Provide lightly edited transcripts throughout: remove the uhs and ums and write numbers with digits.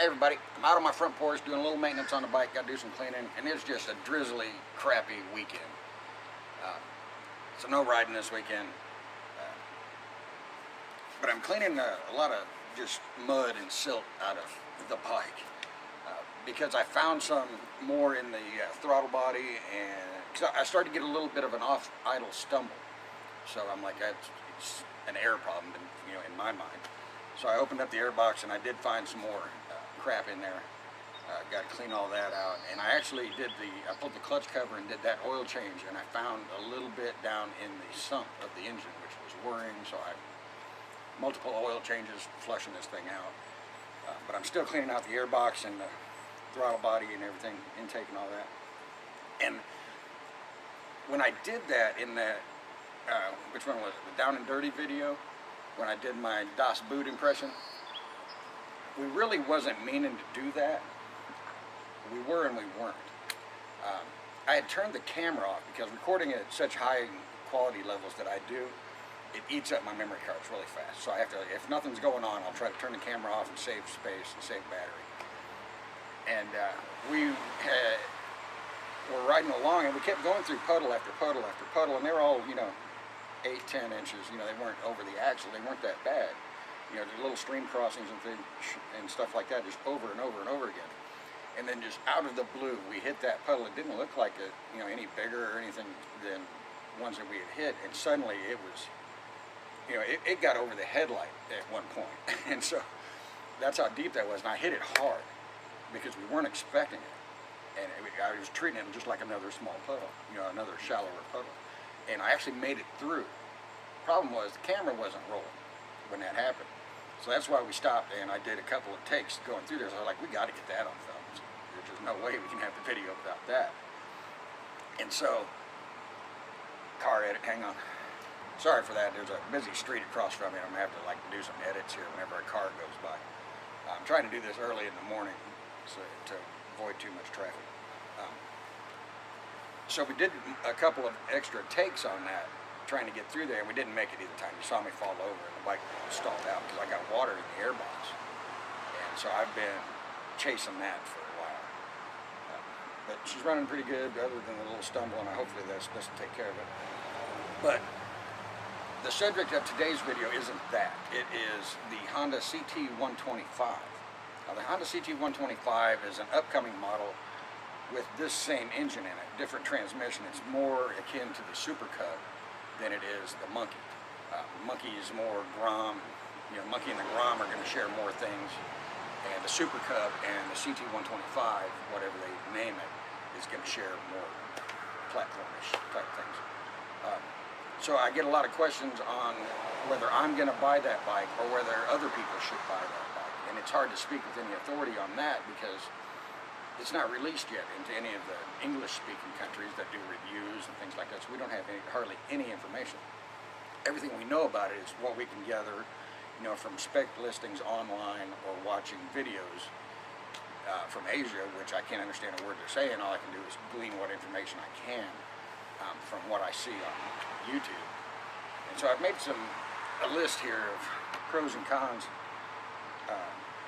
Hey everybody, I'm out on my front porch doing a little maintenance on the bike, got to do some cleaning, and it's just a drizzly, crappy weekend. So no riding this weekend. But I'm cleaning a lot of just mud and silt out of the bike because I found some more in the throttle body, and I started to get a little bit of an off-idle stumble. So I'm like, it's an air problem, in my mind. So I opened up the air box and I did find some more crap in there. Got to clean all that out, and I actually I pulled the clutch cover and did that oil change, and I found a little bit down in the sump of the engine, which was worrying. So I multiple oil changes, flushing this thing out. But I'm still cleaning out the air box and the throttle body and everything, intake and all that. And when I did that in that, which one was it? The Down and Dirty video, when I did my Das Boot impression, we really wasn't meaning to do that. We were and we weren't. I had turned the camera off because recording at such high quality levels that I do, it eats up my memory cards really fast. So I have to, if nothing's going on, I'll try to turn the camera off and save space and save battery. And we were riding along, and we kept going through puddle after puddle after puddle, and they were all, 8-10 inches. They weren't over the axle. They weren't that bad. The little stream crossings and things and stuff like that, just over and over and over again. And then just out of the blue, we hit that puddle. It didn't look like it, any bigger or anything than ones that we had hit. And suddenly it was, it got over the headlight at one point. And so that's how deep that was. And I hit it hard because we weren't expecting it. And I was treating it just like another small puddle, another shallower puddle. And I actually made it through. Problem was the camera wasn't rolling when that happened. So that's why we stopped, and I did a couple of takes going through there. So I was like, we got to get that on film. There's just no way we can have the video without that. And so, car edit, hang on. Sorry for that. There's a busy street across from me. I'm going to have to do some edits here whenever a car goes by. I'm trying to do this early in the morning to avoid too much traffic. So we did a couple of extra takes on that, trying to get through there, and we didn't make it either time. You saw me fall over and the bike stalled out because I got water in the air box. And so I've been chasing that for a while. But she's running pretty good, other than a little stumble, and hopefully this will take care of it. But the subject of today's video isn't that. It is the Honda CT125. Now the Honda CT125 is an upcoming model with this same engine in it, different transmission. It's more akin to the Super Cub than it is the Monkey. Monkey is more Grom. Monkey and the Grom are going to share more things, and the Super Cub and the CT125, whatever they name it, is going to share more platformish type things. So I get a lot of questions on whether I'm going to buy that bike or whether other people should buy that bike, and it's hard to speak with any authority on that because it's not released yet into any of the English-speaking countries that do reviews and things like that, so we don't have hardly any information. Everything we know about it is what we can gather, from spec listings online or watching videos from Asia, which I can't understand a word they're saying. All I can do is glean what information I can from what I see on YouTube. And so I've made a list here of pros and cons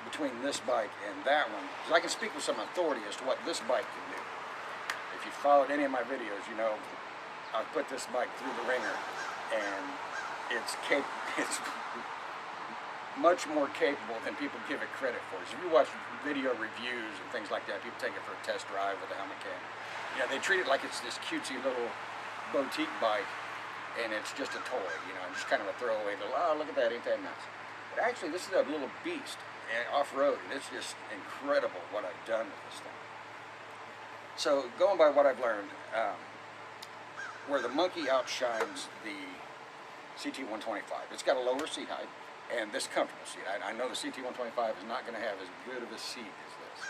between this bike and that one, because I can speak with some authority as to what this bike can do. If you followed any of my videos, I've put this bike through the ringer, and it's much more capable than people give it credit for. So if you watch video reviews and things like that, people take it for a test drive with a helmet cam. They treat it like it's this cutesy little boutique bike, and it's just a toy, just kind of a throwaway little, oh, look at that, ain't that nice. But actually, this is a little beast. Off-road, and it's just incredible what I've done with this thing. So going by what I've learned, where the Monkey outshines the CT125, it's got a lower seat height and this comfortable seat. I know the CT125 is not going to have as good of a seat as this,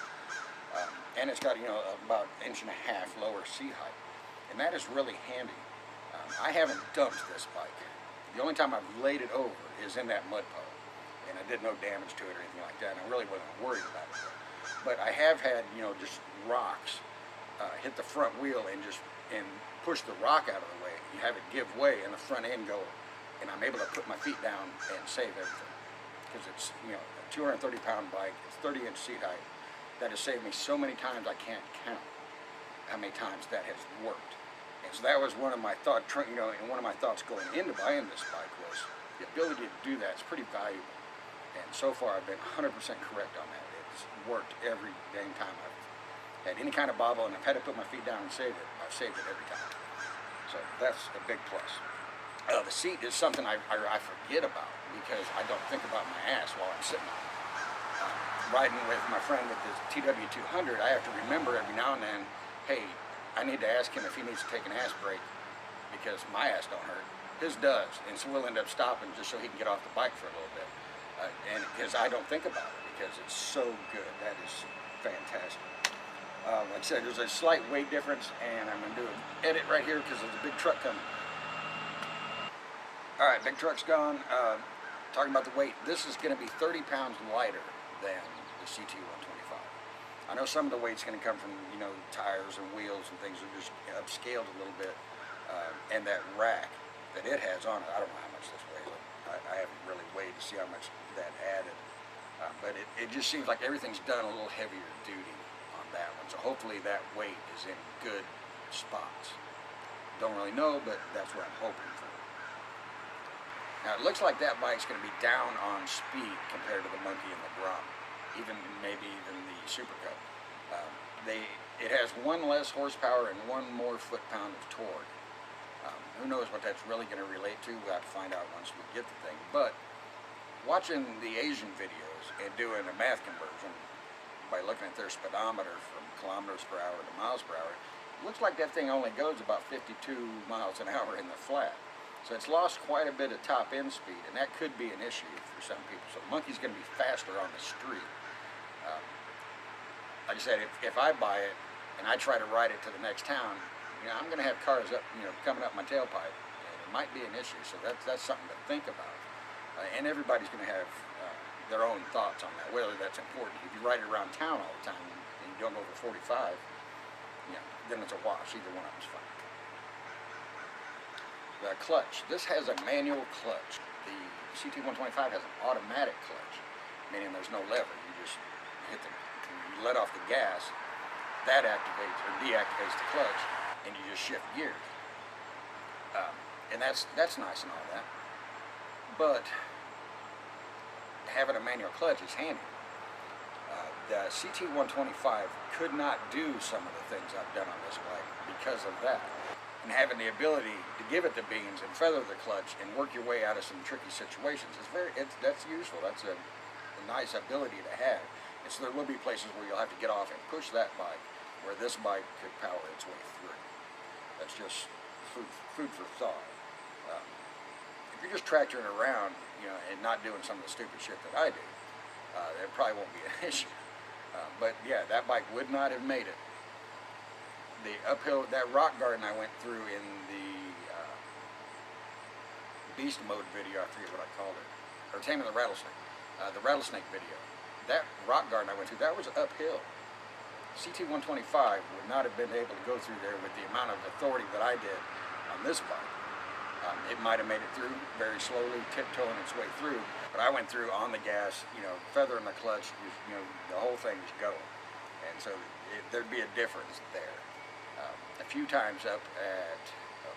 and it's got about 1.5 inches lower seat height, and that is really handy. I haven't dumped this bike. The only time I've laid it over is in that mud puddle. And I did no damage to it or anything like that, and I really wasn't worried about it. But I have had, just rocks hit the front wheel and push the rock out of the way. You have it give way and the front end go, and I'm able to put my feet down and save everything. Because it's, 230-pound bike. It's 30-inch seat height. That has saved me so many times I can't count how many times that has worked. And so that was one of my thoughts, and one of my thoughts going into buying this bike was the ability to do that is pretty valuable. And so far I've been 100% correct on that. It's worked every dang time I've had any kind of bobble, and I've had to put my feet down and save it. I've saved it every time. So that's a big plus. The seat is something I forget about because I don't think about my ass while I'm sitting on it. Riding with my friend with his TW200, I have to remember every now and then, hey, I need to ask him if he needs to take an ass break because my ass don't hurt. His does, and so we'll end up stopping just so he can get off the bike for a little bit. And because I don't think about it because it's so good. That is fantastic. Like I said, there's a slight weight difference, and I'm going to do an edit right here because there's a big truck coming. All right, big truck's gone. Talking about the weight, this is going to be 30 pounds lighter than the CT125. I know some of the weight's going to come from, tires and wheels and things are just upscaled a little bit. And that rack that it has on it, I don't know how much this weighs. I haven't really weighed to see how much that added. But it just seems like everything's done a little heavier duty on that one. So hopefully that weight is in good spots. Don't really know, but that's what I'm hoping for. Now it looks like that bike's going to be down on speed compared to the Monkey and the Grom, maybe even the Super Cup. It has one less horsepower and one more foot-pound of torque. Who knows what that's really going to relate to? We'll have to find out once we get the thing. But watching the Asian videos and doing a math conversion by looking at their speedometer from kilometers per hour to miles per hour, it looks like that thing only goes about 52 miles an hour in the flat. So it's lost quite a bit of top-end speed, and that could be an issue for some people. So the Monkey's going to be faster on the street. Like I said, if I buy it and I try to ride it to the next town, I'm going to have cars up, coming up my tailpipe, and it might be an issue. So that's something to think about. And everybody's going to have their own thoughts on that, whether that's important. If you ride it around town all the time and you don't go over 45, then it's a wash. Either one of them's fine. The clutch. This has a manual clutch. The CT125 has an automatic clutch, meaning there's no lever. You just you let off the gas, that activates or deactivates the clutch, and you just shift gears. And that's nice and all that. But having a manual clutch is handy. The CT125 could not do some of the things I've done on this bike because of that. And having the ability to give it the beans and feather the clutch and work your way out of some tricky situations that's useful. That's a nice ability to have. And so there will be places where you'll have to get off and push that bike, where this bike could power its way through. That's just food for thought. If you're just tractoring around, and not doing some of the stupid shit that I do, it probably won't be an issue. But yeah, that bike would not have made it. The uphill, that rock garden I went through in the Beast Mode video, I forget what I called it, or Taming the Rattlesnake video. That rock garden I went through, that was uphill. CT125 would not have been able to go through there with the amount of authority that I did on this bike. It might have made it through very slowly, tiptoeing its way through, but I went through on the gas, feathering the clutch, the whole thing was going. And so there'd be a difference there. A few times up at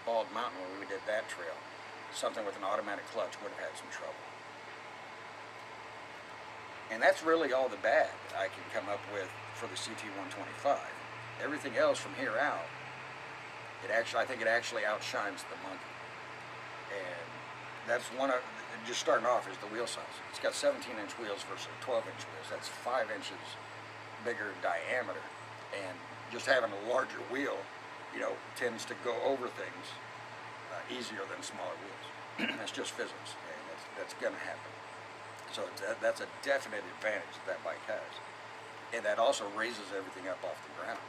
Bald Mountain when we did that trail, something with an automatic clutch would have had some trouble. And that's really all the bad I can come up with for the CT125. Everything else from here out, I think it actually outshines the Monkey. And that's just starting off is the wheel size. It's got 17-inch wheels versus 12-inch wheels. That's 5 inches bigger diameter. And just having a larger wheel, tends to go over things easier than smaller wheels. That's just physics, and that's going to happen. So that's a definite advantage that bike has. And that also raises everything up off the ground.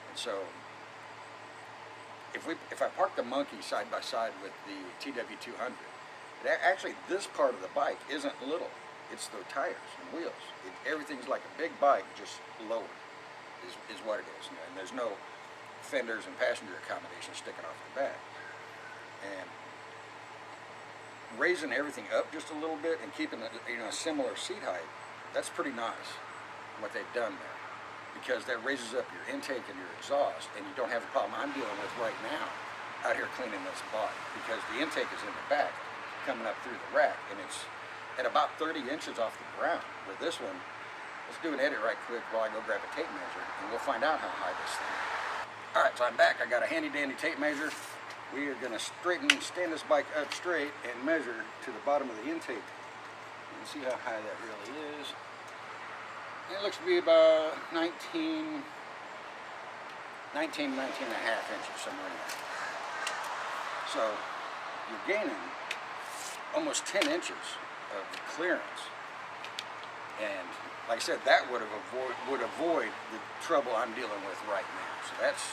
And so if I park the Monkey side by side with the TW200, actually this part of the bike isn't little. It's the tires and wheels. Everything's like a big bike, just lower is what it is. And there's no fenders and passenger accommodation sticking off the back. And raising everything up just a little bit and keeping a similar seat height That's pretty nice what they've done there, because that raises up your intake and your exhaust, and you don't have the problem I'm dealing with right now out here cleaning this bike, because the intake is in the back coming up through the rack, and it's at about 30 inches off the ground. With this one, let's do an edit right quick while I go grab a tape measure, and we'll find out how high this thing is. All right, so I'm back. I got a handy dandy tape measure. We are going to stand this bike up straight and measure to the bottom of the intake. You can see how high that really is. And it looks to be about 19 and a half inches, somewhere in there. So you're gaining almost 10 inches of clearance. And like I said, that would avoid the trouble I'm dealing with right now. So that's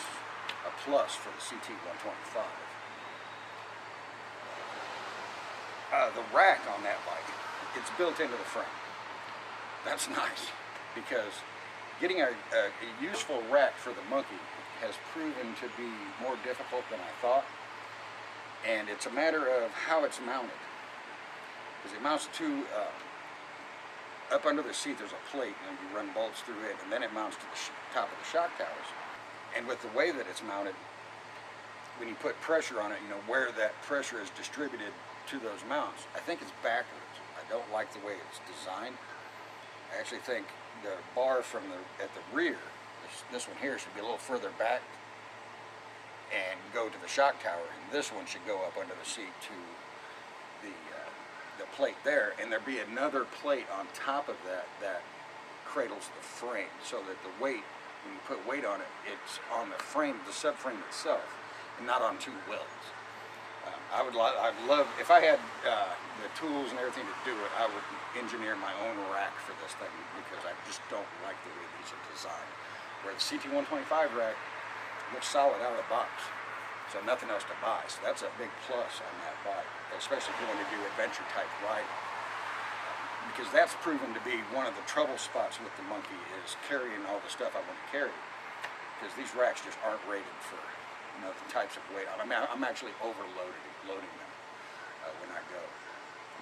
a plus for the CT125. The rack on that bike, it's built into the frame. That's nice, because getting a useful rack for the Monkey has proven to be more difficult than I thought. And it's a matter of how it's mounted. Because it mounts to, up under the seat there's a plate, and you run bolts through it, and then it mounts to the top of the shock towers. And with the way that it's mounted, when you put pressure on it, you know, where that pressure is distributed to those mounts, I think it's backwards. I don't like the way it's designed. I actually think the bar at the rear, this one here, should be a little further back and go to the shock tower, and this one should go up under the seat to the plate there, and there'd be another plate on top of that cradles the frame, so that the weight, when you put weight on it, it's on the frame, the subframe itself, and not on two welds. I'd love, if I had the tools and everything to do it, I would engineer my own rack for this thing, because I just don't like the way these are designed. Where the CT125 rack looks solid out of the box, so nothing else to buy. So that's a big plus on that bike, especially if you want to do adventure type riding. Because that's proven to be one of the trouble spots with the Monkey, is carrying all the stuff I want to carry. Because these racks just aren't rated for, you know, the types of weight. I mean, I'm actually loading them when I go,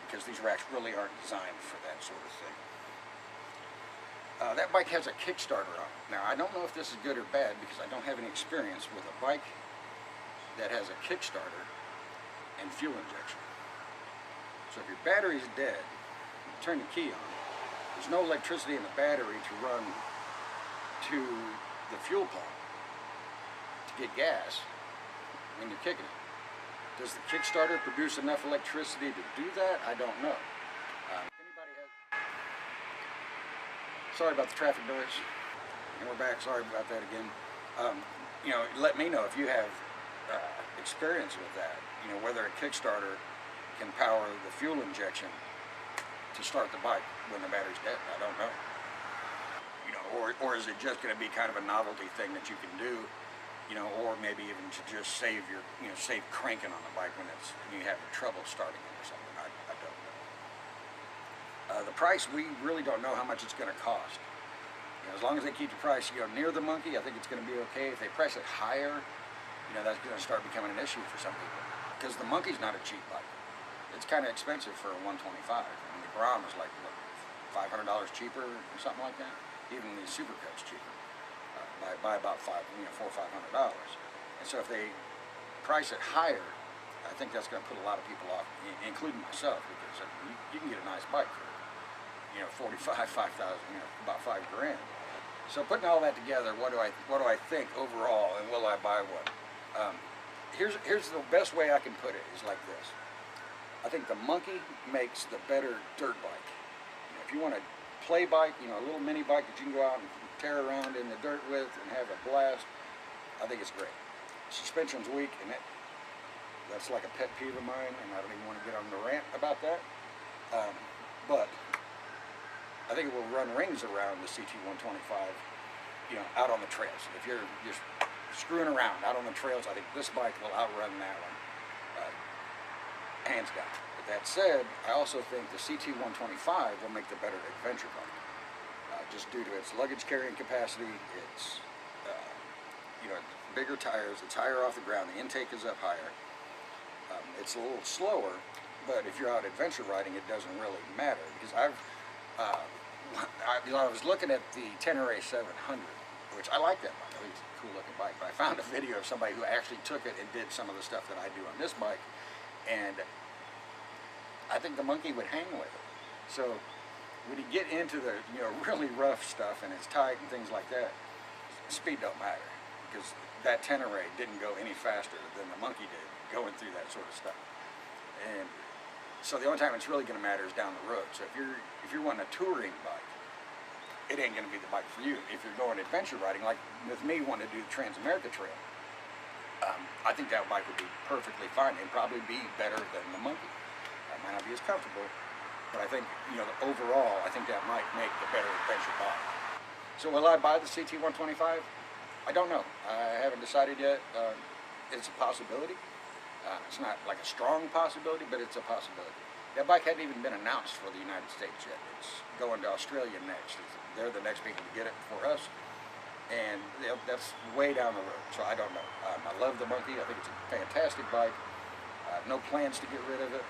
because these racks really aren't designed for that sort of thing. That bike has a Kickstarter on it. Now, I don't know if this is good or bad, because I don't have any experience with a bike that has a Kickstarter and fuel injection. So if your battery's dead, you turn the key on, there's no electricity in the battery to run to the fuel pump to get gas when you're kicking it. Does the Kickstarter produce enough electricity to do that? I don't know. Sorry about the traffic noise. And we're back. Sorry about that again. You know, let me know if you have experience with that. You know, whether a Kickstarter can power the fuel injection to start the bike when the battery's dead. I don't know. You know, or is it just going to be kind of a novelty thing that you can do? You know, or maybe even to just save cranking on the bike when you have trouble starting it or something. I don't know. The price, we really don't know how much it's going to cost. You know, as long as they keep the price, you know, near the Monkey, I think it's going to be okay. If they price it higher, you know, that's going to start becoming an issue for some people. Because the Monkey's not a cheap bike. It's kind of expensive for a 125. I mean, the Grom is like, what, $500 cheaper or something like that? Even the Supercut's cheaper by about $400 or $500. And so if they price it higher, I think that's going to put a lot of people off, including myself, because you can get a nice bike for, you know, $5,000, you know, about $5 grand. So putting all that together, what do I think overall, and will I buy one? Here's the best way I can put it, is like this. I think the Monkey makes the better dirt bike. You know, if you want a play bike, you know, a little mini bike that you can go out and tear around in the dirt with and have a blast, I think it's great. Suspension's weak, and that's like a pet peeve of mine, and I don't even want to get on the rant about that. But I think it will run rings around the CT125, you know, out on the trails. If you're just screwing around out on the trails, I think this bike will outrun that one, hands down. But that said, I also think the CT125 will make the better adventure bike, just due to its luggage carrying capacity. It's you know, bigger tires, it's higher off the ground, the intake is up higher. It's a little slower, but if you're out adventure riding, it doesn't really matter, because I've I was looking at the Tenere 700, which I like that bike. I think it's a cool looking bike. But I found a video of somebody who actually took it and did some of the stuff that I do on this bike, and I think the monkey would hang with it. So when you get into the really rough stuff and it's tight and things like that, speed don't matter, because that Tenere didn't go any faster than the monkey did going through that sort of stuff. And so the only time it's really going to matter is down the road. So if you're wanting a touring bike, it ain't going to be the bike for you. If you're going adventure riding, like with me wanting to do the Trans-America Trail, I think that bike would be perfectly fine and probably be better than the monkey. It might not be as comfortable, but I think, overall, I think that might make the better adventure bike. So will I buy the CT125? I don't know. I haven't decided yet. It's a possibility. It's not like a strong possibility, but it's a possibility. That bike hadn't even been announced for the United States yet. It's going to Australia next. They're the next people to get it for us, and that's way down the road, so I don't know. I love the monkey. I think it's a fantastic bike. No plans to get rid of it,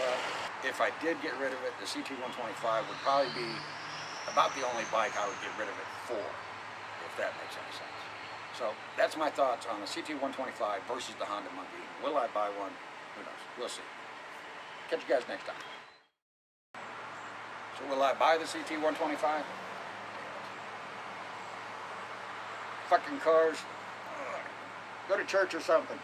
but if I did get rid of it, the CT125 would probably be about the only bike I would get rid of it for, if that makes any sense. So that's my thoughts on the CT125 versus the Honda Monkey. Will I buy one? Who knows? We'll see. Catch you guys next time. So will I buy the CT125? Fucking cars. Go to church or something.